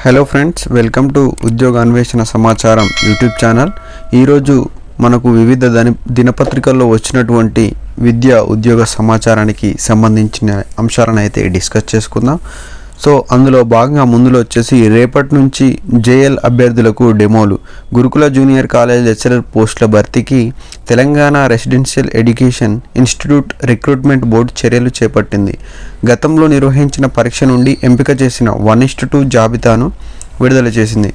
Hello friends, welcome to ఉద్యోగ అన్వేషణ సమాచారం యూట్యూబ్ ఛానల్. ఈరోజు మనకు వివిధ దినపత్రికల్లో వచ్చినటువంటి విద్యా ఉద్యోగ సమాచారానికి సంబంధించిన అంశాలను అయితే డిస్కస్ చేసుకుందాం. సో అందులో భాగంగా ముందులో వచ్చేసి రేపటి నుంచి జేఎల్ అభ్యర్థులకు డెమోలు. గురుకుల జూనియర్ కాలేజ్ లెక్చరర్ పోస్టుల భర్తీకి Telangana residential education institute recruitment board చర్యలు చేపట్టింది. గతంలో నిర్వహించిన పరీక్ష నుండి ఎంపిక చేసిన 1:2 జాబితాను విడుదల చేసింది.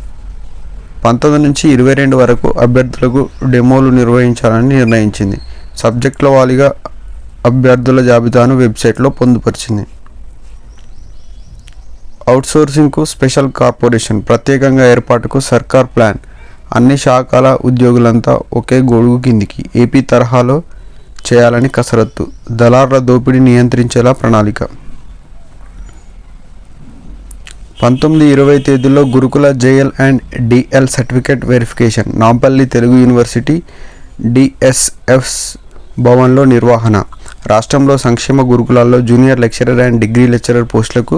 19 నుంచి 22 వరకు అభ్యర్థులకు డెమోలు నిర్వహించాలని నిర్ణయించింది. సబ్జెక్టుల వారీగా అభ్యర్థుల జాబితాను వెబ్సైట్లో పొందుపరిచింది. అవుట్సోర్సింగ్కు స్పెషల్ కార్పొరేషన్ ప్రత్యేకంగా ఏర్పాటుకు సర్కార్ ప్లాన్. అన్ని శాఖల ఉద్యోగులంతా ఒకే గొడుగు కిందికి ఏపీ తరహాలో చేయాలని కసరత్తు. దళారుల దోపిడీ నియంత్రించేలా ప్రణాళిక. 19-20 తేదీల్లో గురుకుల JL and DL certificate verification. Nampally Telugu university డిఎస్ఎఫ్స్ భవన్లో నిర్వహణ. రాష్ట్రంలో సంక్షేమ గురుకులాల్లో junior lecturer and degree lecturer పోస్టులకు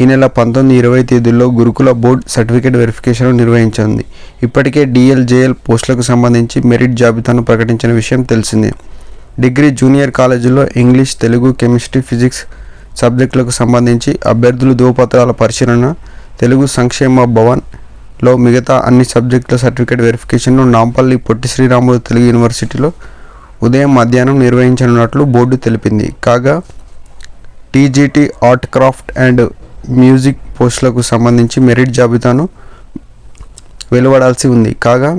ఈ నెల 19-20 తేదీల్లో గురుకుల బోర్డు సర్టిఫికేట్ వెరిఫికేషన్ నిర్వహించింది. ఇప్పటికే డిఎల్ జేఎల్ పోస్టులకు సంబంధించి మెరిట్ జాబితాను ప్రకటించిన విషయం తెలిసిందే. డిగ్రీ జూనియర్ కాలేజీల్లో ఇంగ్లీష్, తెలుగు, కెమిస్ట్రీ, ఫిజిక్స్ సబ్జెక్టులకు సంబంధించి అభ్యర్థులు ధృవపత్రాల పరిశీలన తెలుగు సంక్షేమ భవన్లో, మిగతా అన్ని సబ్జెక్టుల సర్టిఫికేట్ వెరిఫికేషన్ను నాంపల్లి పొట్టి శ్రీరాములు తెలుగు యూనివర్సిటీలో ఉదయం మధ్యాహ్నం నిర్వహించనున్నట్లు బోర్డు తెలిపింది. కాగా TGT art, craft and music పోస్టులకు సంబంధించి మెరిట్ జాబితాను వెలువడాల్సి ఉంది. కాగా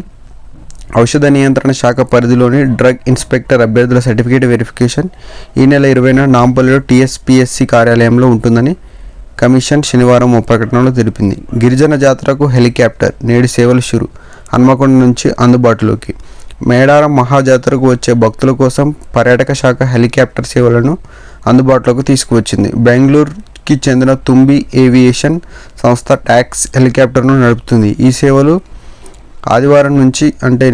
ఔషధ నియంత్రణ శాఖ పరిధిలోని డ్రగ్ ఇన్స్పెక్టర్ అభ్యర్థుల సర్టిఫికేట్ వెరిఫికేషన్ ఈ నెల 20న నాంపల్లిలో టీఎస్పీఎస్సీ కార్యాలయంలో ఉంటుందని కమిషన్ శనివారం ఓ ప్రకటనలో తెలిపింది. గిరిజన జాతరకు హెలికాప్టర్ నేడు సేవలు షురు. హన్మకొండ నుంచి అందుబాటులోకి. మేడారం మహాజాతరకు వచ్చే భక్తుల కోసం పర్యాటక శాఖ హెలికాప్టర్ సేవలను అందుబాటులోకి తీసుకువచ్చింది. బెంగళూరుకి చెందిన తుంబి ఏవియేషన్ సంస్థ ట్యాక్స్ హెలికాప్టర్ను నడుపుతుంది. ఈ సేవలు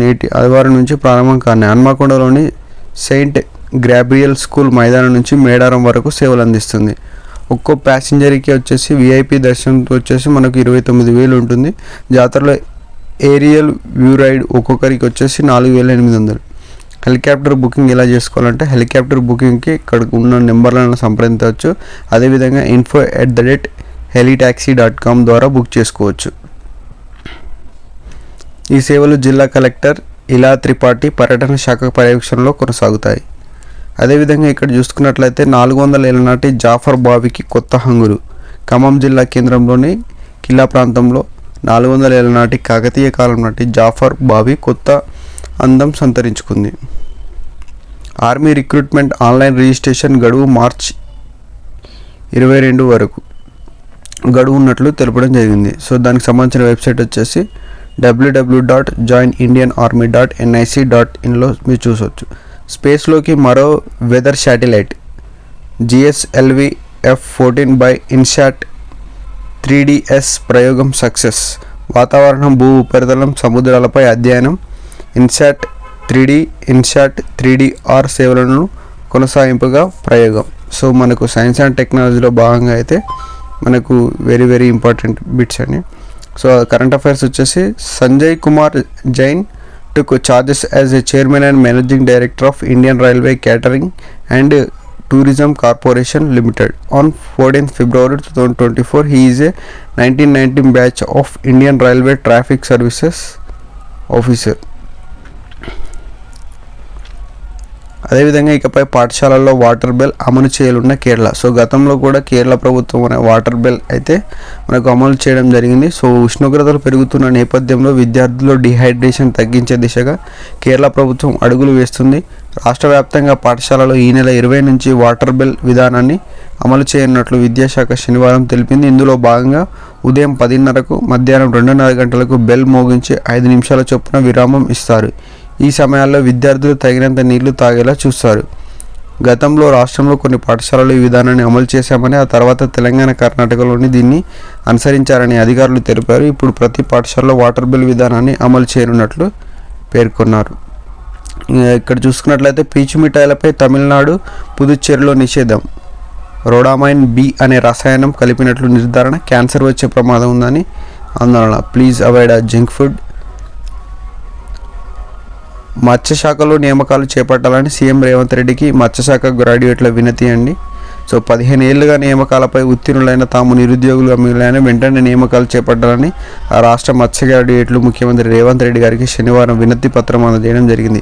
నేటి ఆదివారం నుంచి ప్రారంభం కానున్నాయి. హన్మకొండలోని సెయింట్ గ్రాబ్రియల్ స్కూల్ మైదానం నుంచి మేడారం వరకు సేవలు అందిస్తుంది. ఒక్కో ప్యాసింజర్కి వచ్చేసి విఐపి దర్శనంతో వచ్చేసి మనకు 29,000 ఉంటుంది. జాతరలో ఏరియల్ వ్యూ రైడ్ ఒక్కొక్కరికి వచ్చేసి 4,800. హెలికాప్టర్ బుకింగ్ ఎలా చేసుకోవాలంటే హెలికాప్టర్ బుకింగ్కి ఇక్కడ ఉన్న నెంబర్లను సంప్రదించవచ్చు. అదేవిధంగా info@helitaxi.com ద్వారా బుక్ చేసుకోవచ్చు. ఈ సేవలు జిల్లా కలెక్టర్ ఇలా త్రిపాఠి పర్యటన శాఖ పర్యవేక్షణలో కొనసాగుతాయి. అదేవిధంగా ఇక్కడ చూసుకున్నట్లయితే 400 ఏళ్ల నాటి జాఫర్ బావికి కొత్త హంగులు. ఖమ్మం జిల్లా కేంద్రంలోని కిల్లా ప్రాంతంలో 400 ఏళ్ల నాటి కాకతీయ కాలం నాటి జాఫర్ బావి కొత్త అందం సంతరించుకుంది. ఆర్మీ రిక్రూట్మెంట్ ఆన్లైన్ రిజిస్ట్రేషన్ గడువు మార్చి 22 వరకు గడువు ఉన్నట్లు తెలపడం జరిగింది. సో దానికి సంబంధించిన వెబ్సైట్ వచ్చేసి www.joinindianarmy.nic.inలో మీరు చూసవచ్చు. స్పేస్లోకి మరో weather satellite GSLV F-14 by INSAT 3DS ప్రయోగం సక్సెస్. వాతావరణం, భూ ఉపరితలం, సముద్రాలపై అధ్యయనం. ఇన్శాట్ 3DR సేవలను కొనసాగింపుగా ప్రయోగం. సో మనకు సైన్స్ అండ్ టెక్నాలజీలో భాగంగా అయితే మనకు వెరీ వెరీ ఇంపార్టెంట్ బిట్స్ అండి. సో కరెంట్ అఫైర్స్ వచ్చేసి Sanjay Kumar Jain took charges as a chairman and managing director of Indian Railway Catering and Tourism Corporation Limited on 14th February 2024. He is a 1990 batch of Indian Railway Traffic Services officer. అదేవిధంగా ఇకపై పాఠశాలల్లో water bell అమలు చేయనున్న Kerala. So గతంలో కూడా కేరళ ప్రభుత్వం అనే water bell అయితే మనకు అమలు చేయడం జరిగింది. సో ఉష్ణోగ్రతలు పెరుగుతున్న నేపథ్యంలో విద్యార్థుల్లో డిహైడ్రేషన్ తగ్గించే దిశగా కేరళ ప్రభుత్వం అడుగులు వేస్తుంది. రాష్ట్ర వ్యాప్తంగా పాఠశాలలో ఈ నెల 20 నుంచి వాటర్ బెల్ విధానాన్ని అమలు చేయనున్నట్లు విద్యాశాఖ శనివారం తెలిపింది. ఇందులో భాగంగా ఉదయం 10:30కు, మధ్యాహ్నం 2:30 గంటలకు బెల్ మోగించి 5 నిమిషాల చొప్పున విరామం ఇస్తారు. ఈ సమయాల్లో విద్యార్థులు తగినంత నీళ్లు తాగేలా చూస్తారు. గతంలో రాష్ట్రంలో కొన్ని పాఠశాలలు ఈ విధానాన్ని అమలు చేశామని, ఆ తర్వాత తెలంగాణ, కర్ణాటకలోని దీన్ని అనుసరించారని అధికారులు తెలిపారు. ఇప్పుడు ప్రతి పాఠశాలలో వాటర్ బిల్ విధానాన్ని అమలు చేయనున్నట్లు పేర్కొన్నారు. ఇక్కడ చూసుకున్నట్లయితే పీచు మిఠాయిలపై తమిళనాడు, పుదుచ్చేరిలో నిషేధం. రోడామైన్ బి అనే రసాయనం కలిపినట్లు నిర్ధారణ. క్యాన్సర్ వచ్చే ప్రమాదం ఉందని ఆందోళన, ప్లీజ్ అవాయిడ్ జంక్ ఫుడ్. మత్స్యశాఖలో నియామకాలు చేపట్టాలని సీఎం రేవంత్ రెడ్డికి మత్స్యశాఖ గ్రాడ్యుయేట్ల వినతి అండి. సో 15 ఏళ్లుగా నియామకాలపై ఉత్తీర్ణులైన తాము నిరుద్యోగులుగా మిగిలిన వెంటనే నియామకాలు చేపట్టాలని ఆ రాష్ట్ర మత్స్య గ్రాడ్యుయేట్లు ముఖ్యమంత్రి రేవంత్ రెడ్డి గారికి శనివారం వినతి పత్రం అందజేయడం జరిగింది.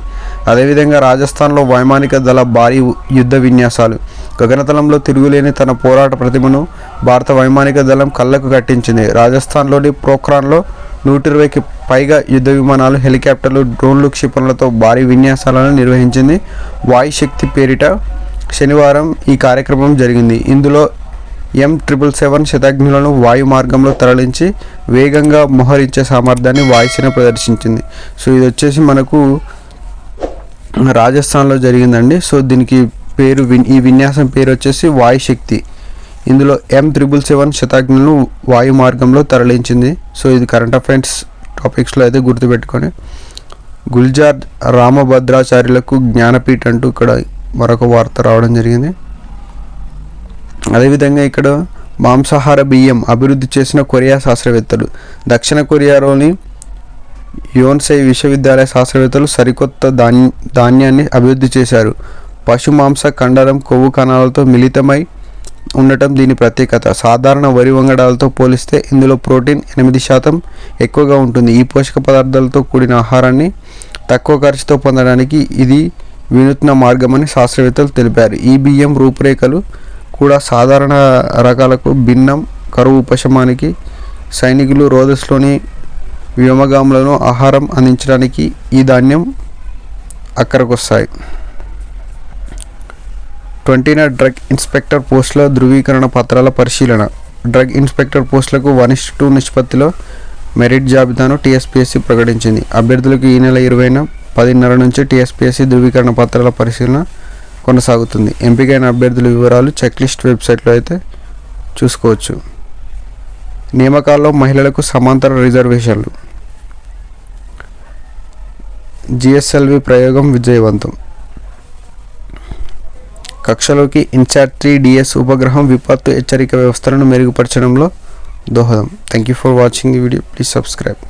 అదేవిధంగా రాజస్థాన్లో వైమానిక దళ భారీ యుద్ధ విన్యాసాలు. గగనతలంలో తిరుగులేని తన పోరాట ప్రతిభను భారత వైమానిక దళం కళ్ళకు కట్టించింది. రాజస్థాన్లోని పోఖ్రాన్లో 120కి పైగా యుద్ధ విమానాలు, హెలికాప్టర్లు, డ్రోన్లు, క్షిపణులతో భారీ విన్యాసాలను నిర్వహించింది. వాయుశక్తి పేరిట శనివారం ఈ కార్యక్రమం జరిగింది. ఇందులో M777 శతాగ్నులను వాయు మార్గంలో తరలించి వేగంగా మోహరించే సామర్థ్యాన్ని వాయుసేన ప్రదర్శించింది. సో ఇది వచ్చేసి మనకు రాజస్థాన్లో జరిగిందండి. సో దీనికి పేరు ఈ విన్యాసం పేరు వచ్చేసి వాయుశక్తి. ఇందులో M777 శతాగ్నులను వాయు మార్గంలో తరలించింది. సో ఇది కరెంట్ అఫైర్స్ టాపిక్స్లో అయితే గుర్తుపెట్టుకొని, గుల్జార్ రామభద్రాచార్యులకు జ్ఞానపీఠ అంటూ ఇక్కడ మరొక వార్త రావడం జరిగింది. అదేవిధంగా ఇక్కడ మాంసాహార బియ్యం అభివృద్ధి చేసిన కొరియా శాస్త్రవేత్తలు. దక్షిణ కొరియాలోని యోన్సై విశ్వవిద్యాలయ శాస్త్రవేత్తలు సరికొత్త ధాన్యాన్ని అభివృద్ధి చేశారు. పశు మాంస కండరం కొవ్వు కణాలతో మిళితమై ఉండటం దీని ప్రత్యేకత. సాధారణ వరి వంగడాలతో పోలిస్తే ఇందులో ప్రోటీన్ 8% ఎక్కువగా ఉంటుంది. ఈ పోషక పదార్థాలతో కూడిన ఆహారాన్ని తక్కువ ఖర్చుతో పొందడానికి ఇది వినూత్న మార్గమని శాస్త్రవేత్తలు తెలిపారు. ఈ బియ్యం రూపురేఖలు కూడా సాధారణ రకాలకు భిన్నం. కరువు ఉపశమానికి, సైనికులు, రోదస్లోని వ్యోమగాములను ఆహారం అందించడానికి ఈ ధాన్యం అక్కరకొస్తాయి. 29 డ్రగ్ ఇన్స్పెక్టర్ పోస్టుల ధృవీకరణ పత్రాల పరిశీలన. డ్రగ్ ఇన్స్పెక్టర్ పోస్టులకు 1:2 నిష్పత్తిలో మెరిట్ జాబితాను టీఎస్పీఎస్సీ ప్రకటించింది. అభ్యర్థులకు ఈ నెల 20న 10:30 నుంచి టీఎస్పీఎస్సీ ధృవీకరణ పత్రాల పరిశీలన కొనసాగుతుంది. ఎంపికైన అభ్యర్థుల వివరాలు చెక్లిస్ట్ వెబ్సైట్లో అయితే చూసుకోవచ్చు. నియామకాల్లో మహిళలకు సమాంతర రిజర్వేషన్లు. జిఎస్ఎల్వి ప్రయోగం విజయవంతం. కక్షలోకి ఇన్సాట్-3 ఉపగ్రహం విపత్తు హెచ్చరిక వ్యవస్థలను మెరుగుపరచడంలో దోహదం. Thank you for watching the video. Please subscribe.